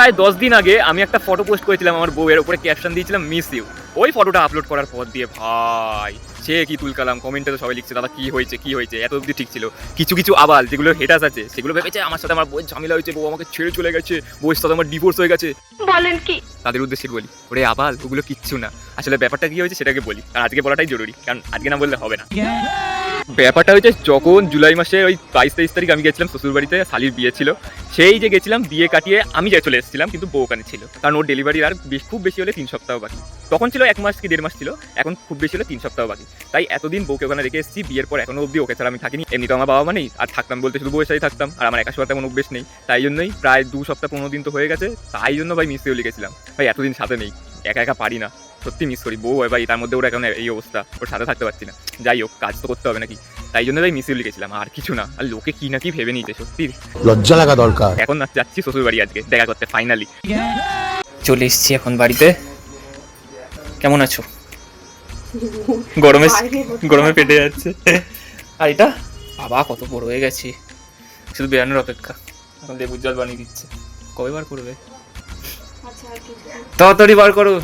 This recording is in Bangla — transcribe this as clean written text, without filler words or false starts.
প্রায় 10 দিন আগে আমি একটা ফটো পোস্ট করেছিলাম আমার বউয়ের উপরে, ক্যাপশন দিয়েছিলাম মিস ইউ। ওই ফটোটা আপলোড করার পর দিয়ে ভাই সে কি তুলকালাম, কমেন্টে তো সবাই লিখছে দাদা কি হয়েছে এত অবধি ঠিক ছিল। কিছু কিছু আবাল যেগুলো হেটাস আছে সেগুলো ভেবেছে আমার সাথে আমার বউয়ের ঝামেলা হয়েছে, বউ আমাকে ছেড়ে চলে গেছে, বউয়ের সাথে আমার ডিভোর্স হয়ে গেছে। বলেন কি? তাদের উদ্দেশ্যে বলি ওরে আবাল ওগুলো কিচ্ছু না, আসলে ব্যাপারটা কি হয়েছে সেটাকে বলি, আর আজকে বলাটাই জরুরি, কারণ আজকে না বললে হবে না। ব্যাপারটা হয়েছে যখন জুলাই মাসের ওই 22-23 তারিখ আমি গেছিলাম শ্বশুরবাড়িতে, শালির বিয়ে ছিল, সেই যে গেছিলাম বিয়ে কাটিয়ে আমি চলে এসেছিলাম, কিন্তু বউ ওখানে ছিল, কারণ ওর ডেলিভারির আর খুব বেশি হলে 3 সপ্তাহ বাকি। তখন ছিল 1 মাস কি 1.5 মাস ছিল, এখন খুব বেশি হলে 3 সপ্তাহ বাকি। তাই এতদিন বউকে ওখানে রেখে এসেছি, বিয়ের পর এখনো অবধি ওকে ছাড়া আমি থাকিনি। এমনি তো আমার বাবা মা নেই, আর থাকতাম বলতে শুধু বউয়ের সাথেই থাকতাম, আর আমার একা শোয়ার তেমন অভ্যেস নেই। তাই জন্যই প্রায় 2 সপ্তাহ 15 দিন তো হয়ে গেছে, তাই জন্য ভাই মিস ইউ লিখেছিলাম। ভাই এতদিন সাথে নেই, একা একা পারি না, সত্যি মিস করি। বউ হয় ভাই, তার মধ্যে ওরা এখন এই অবস্থা, ওর সাথে থাকতে পারছি না। যাই হোক, কাজ তো করতে হবে নাকি, তাই জন্য ভাই মিস ইউ লিখেছিলাম, আর কিছু না। আর লোকে কি না কি ভেবে নিয়েছে, সত্যি লজ্জা লাগা দরকার। এখন না যাচ্ছি শ্বশুর বাড়ি আজকে দেখা করতে, ফাইনালি চলে এসেছি এখন বাড়িতে। কেমন আছো? গরমে পেটে যাচ্ছে। আর এটা বাবা কত বড় হয়ে গেছি, শুধু বেরানোর অপেক্ষা। এখন লেবুর জল বানিয়ে দিচ্ছে, কবে বার করবে? তাড়াতাড়ি বার করো।